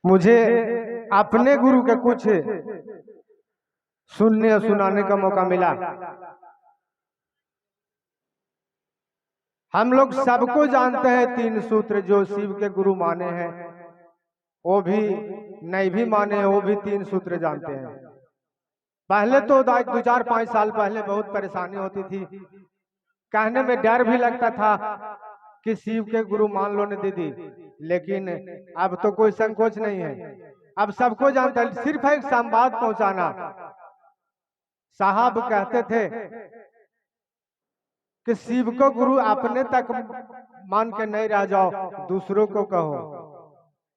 मुझे अपने गुरु के कुछ सुनने और सुनाने का मौका मिला। हम लोग सबको जानते हैं तीन सूत्र जो शिव के गुरु माने हैं, वो भी नहीं भी माने वो भी तीन सूत्र जानते हैं। पहले तो 2-4-5 साल पहले बहुत परेशानी होती थी, कहने में डर भी लगता था कि शिव के गुरु मान लो न दीदी, लेकिन अब तो कोई संकोच नहीं है, अब सबको जानता है। सिर्फ एक संवाद पहुंचाना। साहब कहते थे कि शिव को गुरु अपने तक मान के नहीं रह जाओ, दूसरों को कहो।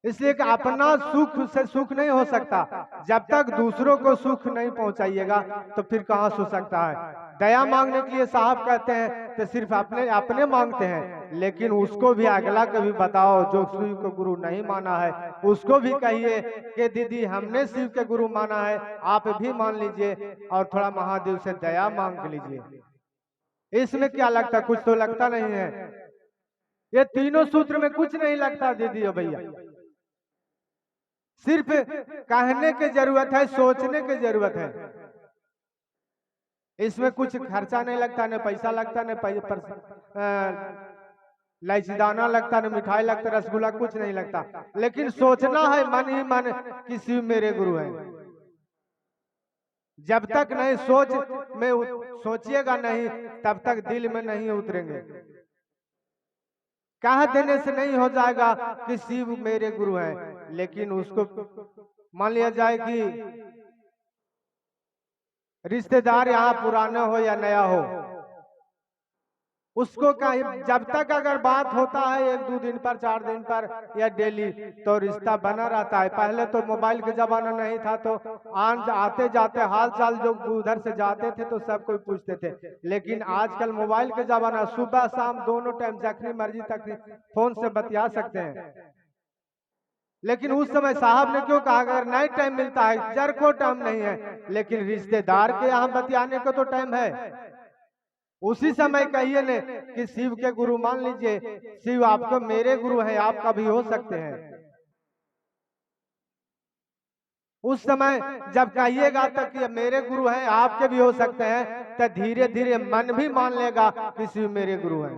इसलिए कि अपना सुख से सुख नहीं हो सकता, जब तक दूसरों को सुख नहीं पहुंचाइएगा तो फिर कहाँ सो सकता है। दया मांगने के लिए साहब कहते हैं तो सिर्फ अपने अपने मांगते हैं, लेकिन उसको भी अगला को भी बताओ जो शिव को गुरु नहीं माना है, उसको भी कहिए कि दीदी हमने शिव के गुरु माना है, आप भी मान लीजिए और थोड़ा महादेव से दया मांग लीजिए। इसमें क्या लगता, कुछ तो लगता नहीं है। ये तीनों सूत्र में कुछ नहीं लगता दीदी और भैया, सिर्फ कहने की जरूरत है, सोचने की जरूरत है। इसमें कुछ खर्चा नहीं लगता, न पैसा लगता, न इलायचीदाना लगता, न मिठाई लगता, रसगुल्ला कुछ नहीं लगता, लेकिन सोचना है मन ही मन कि शिव मेरे गुरु हैं। जब तक नहीं सोच में सोचिएगा नहीं, तब तक दिल में नहीं उतरेंगे। कह देने से नहीं हो जाएगा कि शिव मेरे गुरु हैं, लेकिन उसको मान लिया जाए कि रिश्तेदार यहाँ पुराना हो या नया हो, उसको कहीं जब तक अगर बात होता है 1-2 दिन पर, 4 दिन पर या डेली, तो रिश्ता बना रहता है। पहले तो मोबाइल के जमाना नहीं था, तो आते जाते हाल चाल जो उधर से जाते थे तो सब कोई पूछते थे, लेकिन आजकल मोबाइल के जमाना, सुबह शाम दोनों टाइम जखनी मर्जी तक फोन से बतिया सकते हैं। लेकिन उस समय साहब ने क्यों कहा अगर नाइट टाइम मिलता है, जर को टाइम नहीं है, लेकिन रिश्तेदार के यहाँ बतियाने को तो टाइम है। उसी समय कहिए ने कि शिव के गुरु मान लीजिए, शिव आपको मेरे गुरु हैं, आपका भी हो सकते हैं। उस समय जब कहिएगा तक कि मेरे गुरु हैं, आपके भी हो सकते हैं, तो धीरे धीरे मन भी मान लेगा कि शिव मेरे गुरु हैं।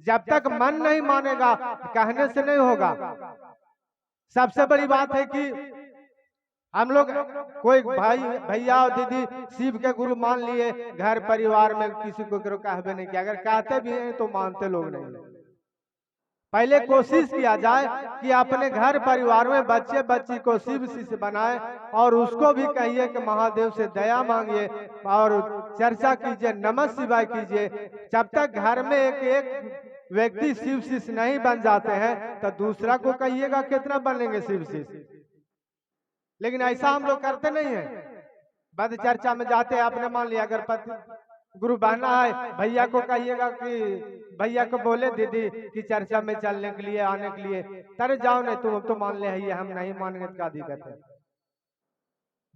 जब तक मन नहीं मानेगा, कहने से नहीं होगा। सबसे बड़ी बात है कि हम लोग कोई भाई भैया और दीदी शिव के गुरु मान लिए, घर परिवार में किसी को कहबे नहीं किया, अगर कहते भी हैं तो मानते लोग नहीं। पहले कोशिश किया जाए कि अपने घर परिवार में बच्चे बच्ची को शिव शिष्य बनाए, और उसको भी कहिए कि महादेव से दया मांगिए और चर्चा कीजिए, नमः शिवाय कीजिए। जब तक घर में एक एक व्यक्ति शिव शिष्य नहीं बन जाते हैं, तो दूसरा को कहिएगा कितना बनेंगे शिव शिष्य। लेकिन ऐसा हम लोग करते नहीं है। बद चर्चा में जाते हैं, आपने मान लिया अगर पति गुरु बहना है, भैया को कहिएगा कि भैया को बोले दीदी की चर्चा में चलने के लिए, आने के लिए, तरे जाओ नहीं तुम तो मान ले है, हम नहीं मानेंगे तो क्या दिक्कत है।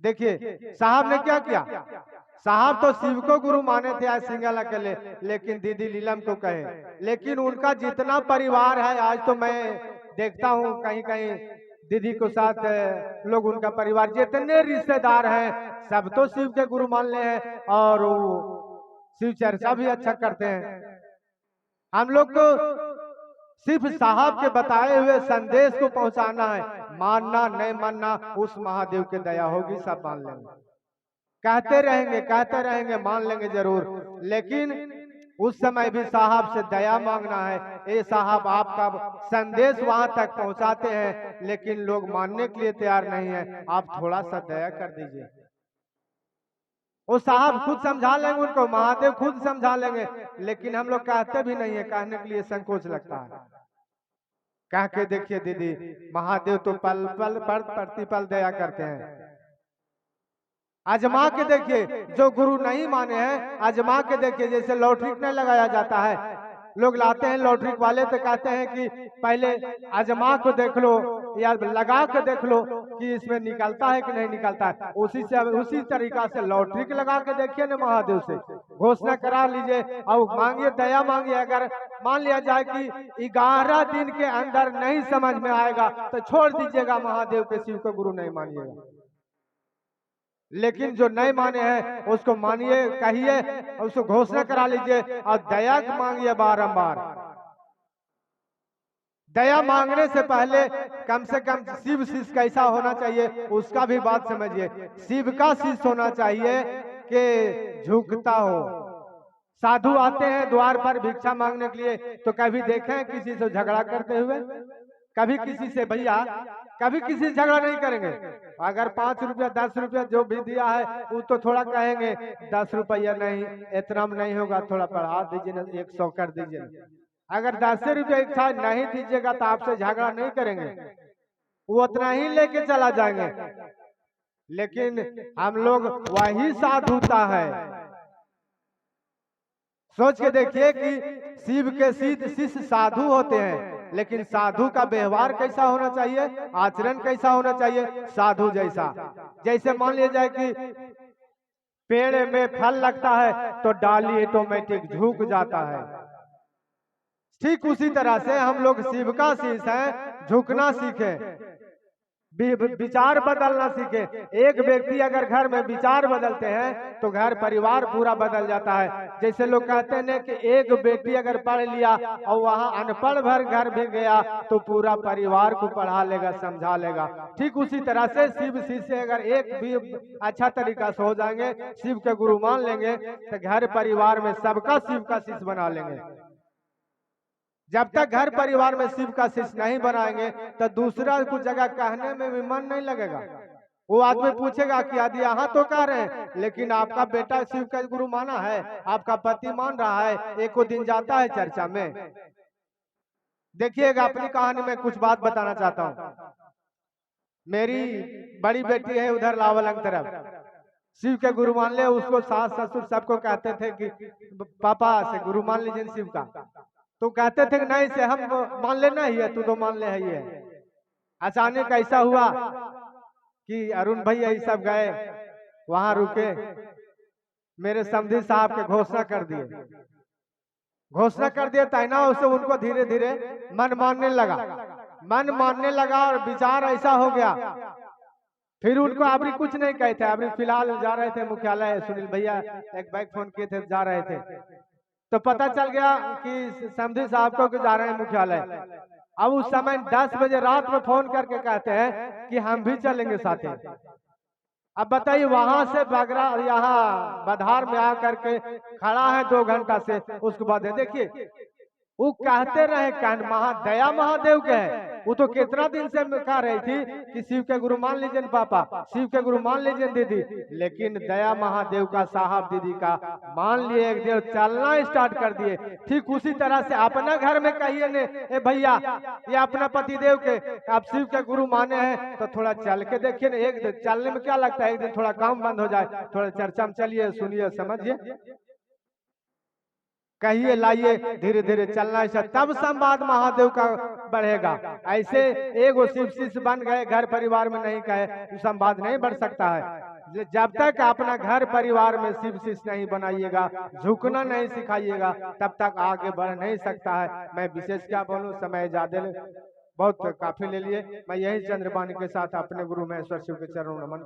देखिए साहब ने क्या किया, साहब तो शिव को गुरु माने थे आज सिंगला के लिए, लेकिन दीदी लीलम को कहे, लेकिन उनका जितना परिवार है, आज तो मैं देखता हूँ कहीं कहीं दीदी को साथ लोग, उनका परिवार जितने रिश्तेदार हैं सब तो शिव के गुरु मान ले हैं, और वो शिव चर्चा भी अच्छा करते हैं। हम लोग को सिर्फ साहब के बताए हुए संदेश को पहुंचाना है, मानना नहीं मानना उस महादेव की दया होगी, सब मान लेंगे। कहते रहेंगे मान लेंगे जरूर, लेकिन उस समय भी साहब से दया मांगना है। ये साहब आपका संदेश वहां तक पहुंचाते हैं, लेकिन लोग मानने के लिए तैयार नहीं है, आप थोड़ा सा दया कर दीजिए। वो साहब खुद समझा लेंगे, उनको महादेव खुद समझा लेंगे, लेकिन हम लोग कहते भी नहीं है, कहने के लिए संकोच लगता है। कह के देखिए दीदी, महादेव तो पल पल प्रतिपल दया करते हैं। आजमा के देखिए, जो गुरु नहीं माने हैं आजमा के देखिए, जैसे लॉटरी नहीं लगाया जाता है, लोग लाते हैं लॉटरी वाले तो कहते हैं कि पहले आजमा को देख लो या लगा के देख लो कि इसमें निकलता है कि नहीं निकलता है। उसी तरीका से लॉटरी के लगा के देखिए ना, महादेव से घोषणा करा लीजिए और मांगिए, दया मांगिए। अगर मान लिया जाए कि 11 दिन के अंदर नहीं समझ में आएगा तो छोड़ दीजिएगा, महादेव के शिव को गुरु नहीं मानिएगा। लेकिन जो नहीं माने हैं उसको मानिए, कहिए, उसको घोषणा करा लीजिए और दया मांगिए बारंबार। दया मांगने से पहले कम से कम शिव शिष्य कैसा होना चाहिए उसका भी बात समझिए। शिव का शिष्य होना चाहिए कि झुकता हो। साधु आते हैं द्वार पर भिक्षा मांगने के लिए तो कभी देखे हैं किसी से झगड़ा करते हुए? कभी किसी से भैया कभी किसी से झगड़ा नहीं करेंगे। अगर 5 रुपया 10 रुपया जो भी दिया है वो तो थोड़ा कहेंगे 10 रुपया नहीं, इतना में नहीं होगा, थोड़ा बढ़ा दीजिए ना, 100 कर दीजिए। अगर 10 रुपया इच्छा नहीं दीजिएगा तो आपसे झगड़ा नहीं करेंगे, वो उतना ही लेके चला जाएंगे। लेकिन हम लोग वही साधुता है। सोच के देखिए कि शिव के शिष्य साधु होते हैं, लेकिन साधु का व्यवहार कैसा होना चाहिए, आचरण कैसा होना चाहिए? साधु जैसा। जैसे मान लिया जाए कि पेड़ में फल लगता है तो डाली ऑटोमेटिक झुक जाता है। ठीक उसी तरह से हम लोग शिव का शिष्य हैं, झुकना सीखे, विचार बदलना सीखे। एक व्यक्ति अगर घर में विचार बदलते हैं तो घर परिवार पूरा बदल जाता है। जैसे लोग कहते हैं कि एक बेटी अगर पढ़ लिया और वहाँ अनपढ़ भर घर भी गया तो पूरा परिवार को पढ़ा लेगा, समझा लेगा। ठीक उसी तरह से शिव शिष्य अगर एक भी अच्छा तरीका से हो जाएंगे, शिव के गुरु मान लेंगे तो घर परिवार में सबका शिव का शिष्य बना लेंगे। जब तक घर परिवार में शिव का शिष्य नहीं बनाएंगे तो दूसरा कुछ जगह कहने में भी मन नहीं लगेगा। वो आदमी पूछेगा कि यदि यहाँ तो कह रहे हैं लेकिन आपका बेटा शिव का गुरु माना है, आपका पति मान रहा है, एक दिन जाता है चर्चा में। देखिएगा अपनी कहानी में कुछ बात बताना चाहता हूँ। मेरी बड़ी बेटी है उधर लावलंग तरफ, शिव के गुरु मान ले, उसको सास ससुर सबको कहते थे कि पापा से गुरु मान लीजिए शिव का। तो कहते थे कि नहीं से हम मान लेना ही है, तू तो मान ले ही है। अचानक ऐसा हुआ कि अरुण भैया ये सब गए, वहां रुके, मेरे समधी साहब के घोषणा कर दिए तैना उससे उनको धीरे धीरे मन मानने लगा और विचार ऐसा हो गया। फिर उनको अभी कुछ नहीं कहते, अभी फिलहाल जा रहे थे मुख्यालय, सुनील भैया एक बैग फोन किए थे, जा रहे थे तो पता चल गया कि समधी साहब को जा रहे हैं मुख्यालय। अब उस समय 10 बजे रात में फोन करके कहते हैं कि हम भी चलेंगे साथ। अब बताइए वहां से बगरा यहाँ बधार में आकर के खड़ा है 2 घंटा से, उसके बाद देखिए वो कहते रहे दया महादेव के है। वो तो कितना दिन से कह रही थी कि शिव के गुरु मान लीजिए पापा, शिव के गुरु मान लीजिए दीदी, लेकिन दया महादेव का साहब दीदी का मान लिए, एक दिन चलना स्टार्ट कर दिए। ठीक उसी तरह से अपना घर में कहिए ने, ए भैया ये अपना पति देव के आप शिव के गुरु माने हैं तो थोड़ा चल के देखिए ना। एक दिन चलने में क्या लगता है, एक दिन थोड़ा काम बंद हो जाए, थोड़ा चर्चा में चलिए, सुनिए, समझिए, कहिए, लाइए, धीरे धीरे चलना है, तब संवाद महादेव का बढ़ेगा। ऐसे एगो शिव शिष्य बन गए, घर परिवार में नहीं कहे तो संवाद नहीं बढ़ सकता है। जब तक अपना घर परिवार में शिव शिष्य नहीं बनाइएगा, झुकना नहीं सिखाइएगा, तब तक आगे बढ़ नहीं सकता है। मैं विशेष क्या बोलूं, समय ज्यादा बहुत काफी ले लिए। मैं यही चंद्रबानी के साथ अपने गुरु महेश्वर शिव के चरणों नमन